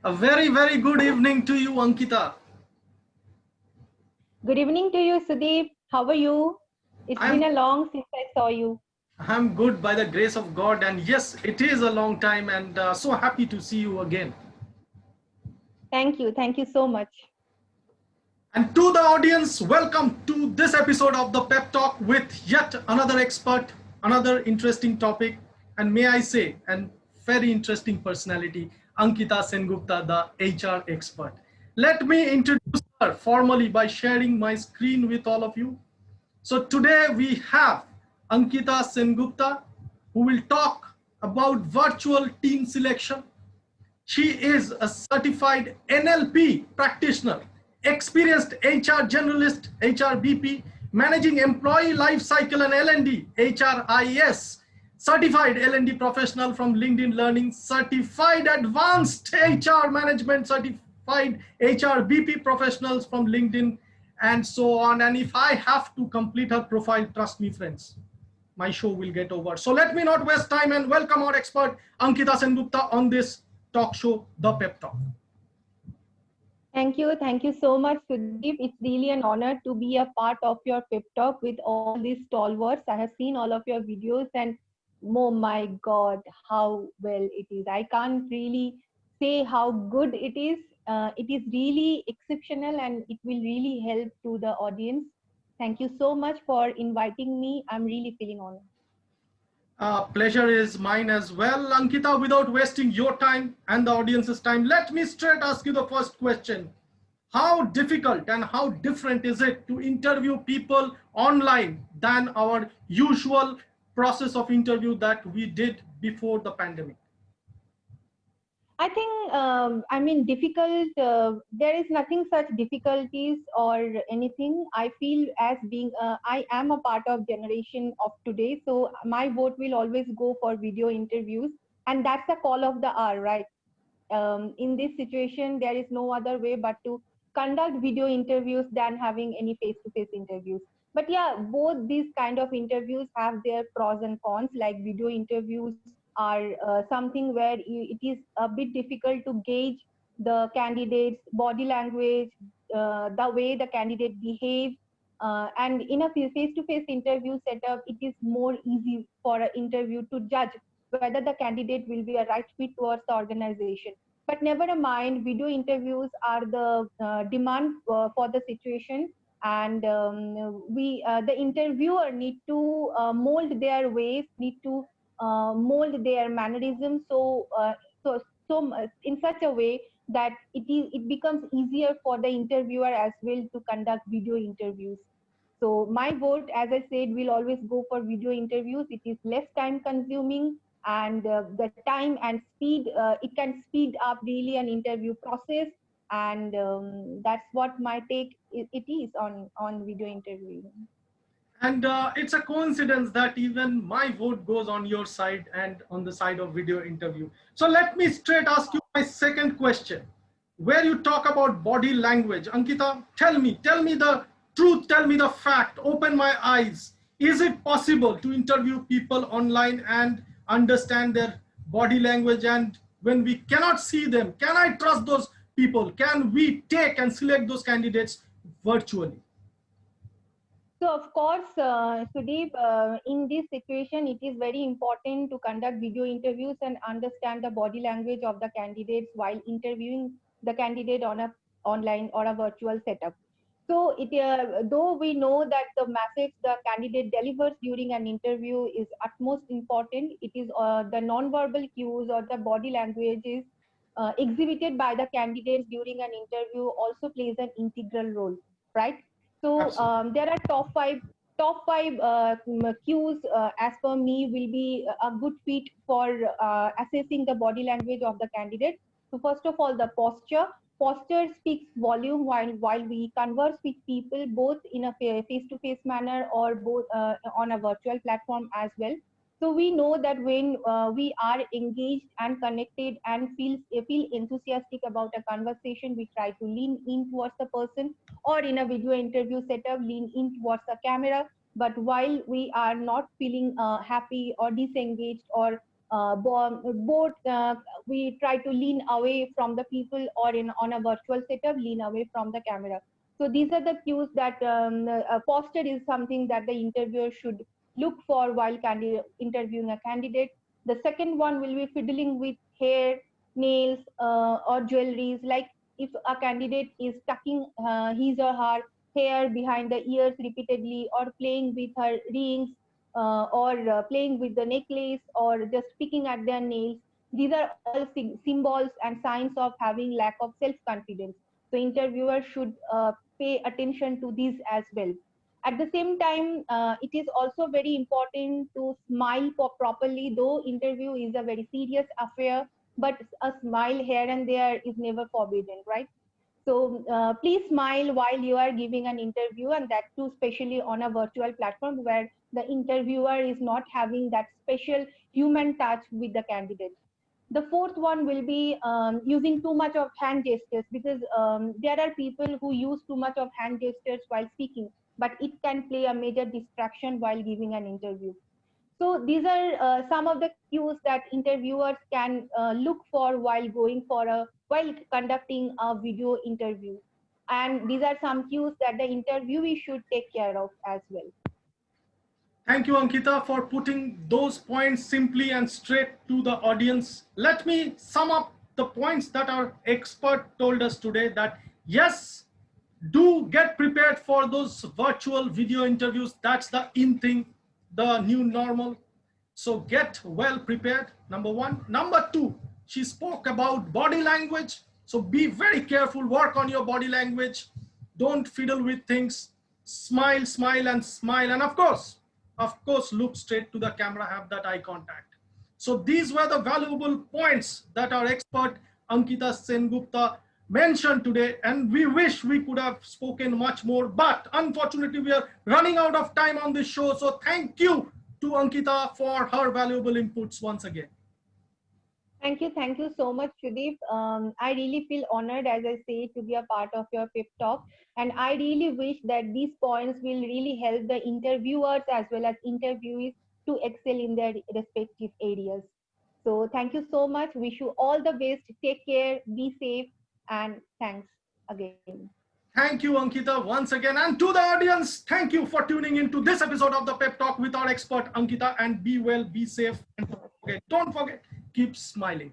A very, very good evening to you, Ankita. Good evening to you, Sudeep. How are you? It's been I'm a long since I saw you. I'm good by the grace of God, and yes, it is a long time, and so happy to see you again. Thank you. Thank you so much. And to the audience, welcome to this episode of the Pep Talk with yet another expert, another interesting topic, and may I say, an very interesting personality, Ankita Sengupta, the HR expert. Let me introduce her formally by sharing my screen with all of you. So today we have Ankita Sengupta, who will talk about virtual team selection. She is a certified NLP practitioner, experienced HR generalist, HRBP, managing employee life cycle and L&D, HRIS, certified L&D professional from LinkedIn Learning, certified advanced HR management, certified HRBP professionals from LinkedIn, and so on. And if I have to complete her profile, trust me, friends, my show will get over. So let me not waste time and welcome our expert Ankita Sengupta on this talk show, The Pep Talk. Thank you. Thank you so much, Sudeep. It's really an honor to be a part of your pep talk with all these stalwarts. I have seen all of your videos and oh my God, how well it is. I can't really say how good it is. It is really exceptional and it will really help to the audience. Thank you so much for inviting me. I'm really feeling honored. Pleasure is mine as well. Ankita, without wasting your time and the audience's time, let me straight ask you the first question. How difficult and how different is it to interview people online than our usual process of interview that we did before the pandemic? I think, I mean, difficult, there is nothing such difficulties or anything. I feel as being, I am a part of generation of today. So my vote will always go for video interviews. And that's the call of the hour, right? In this situation, there is no other way but to conduct video interviews than having any face-to-face interviews. But yeah, both these kind of interviews have their pros and cons. Like video interviews are something where it is a bit difficult to gauge the candidate's body language, the way the candidate behaves. And in a face-to-face interview setup, it is more easy for an interview to judge whether the candidate will be a right fit towards the organization. But never mind, video interviews are the demand for the situation, and the interviewer need to mold their ways, need to mold their mannerisms, in such a way that it becomes easier for the interviewer as well to conduct video interviews. So my vote, as I said, will always go for video interviews. It is less time consuming, and the time and speed, it can speed up really an interview process. And that's what my take it is on video interviewing. And it's a coincidence that even my vote goes on your side and on the side of video interview. So let me straight ask you my second question, where you talk about body language. Ankita, tell me the truth, tell me the fact, open my eyes. Is it possible to interview people online and understand their body language? And when we cannot see them, can I trust those people? Can we take and select those candidates virtually? So of course, Sudeep, in this situation, it is very important to conduct video interviews and understand the body language of the candidates while interviewing the candidate on a online or a virtual setup. So though we know that the message the candidate delivers during an interview is utmost important, it is the non-verbal cues or the body languages exhibited by the candidates during an interview also plays an integral role, right? So Absolutely. there are top five cues as per me will be a good fit for assessing the body language of the candidate. So first of all, the posture. Posture speaks volume while we converse with people both in a face-to-face manner or both on a virtual platform as well. So we know that when we are engaged and connected and feel enthusiastic about a conversation, we try to lean in towards the person, or in a video interview setup, lean in towards the camera. But while we are not feeling happy or disengaged or both we try to lean away from the people, or on a virtual setup, lean away from the camera. So these are the cues that a posture is something that the interviewer should look for while interviewing a candidate. The second one will be fiddling with hair, nails, or jewelries. Like if a candidate is tucking his or her hair behind the ears repeatedly, or playing with her rings, or playing with the necklace, or just picking at their nails. These are all symbols and signs of having lack of self-confidence. So interviewers should pay attention to these as well. At the same time, it is also very important to smile properly, though interview is a very serious affair, but a smile here and there is never forbidden, right? So please smile while you are giving an interview, and that too, especially on a virtual platform where the interviewer is not having that special human touch with the candidate. The fourth one will be using too much of hand gestures, because there are people who use too much of hand gestures while speaking, but it can play a major distraction while giving an interview. So these are some of the cues that interviewers can look for while conducting a video interview, and these are some cues that the interviewee should take care of as well. Thank you, Ankita, for putting those points simply and straight to the audience. Let me sum up the points that our expert told us today, that yes, do get prepared for those virtual video interviews. That's the in thing, the new normal. So get well prepared, number one. Number two, she spoke about body language. So be very careful, work on your body language. Don't fiddle with things. Smile, smile, and smile. And of course, look straight to the camera, have that eye contact. So these were the valuable points that our expert Ankita Sengupta mentioned today, and we wish we could have spoken much more, but unfortunately we are running out of time on this show. So thank you to Ankita for her valuable inputs once again. Thank you so much, Sudeep. I really feel honored, as I say, to be a part of your Pep Talk, and I really wish that these points will really help the interviewers as well as interviewees to excel in their respective areas. So thank you so much. Wish you all the best. Take care, be safe, and thanks again. Thank you, Ankita, once again. And to the audience, thank you for tuning into this episode of the Pep Talk with our expert Ankita. And be well, be safe, and don't forget, keep smiling.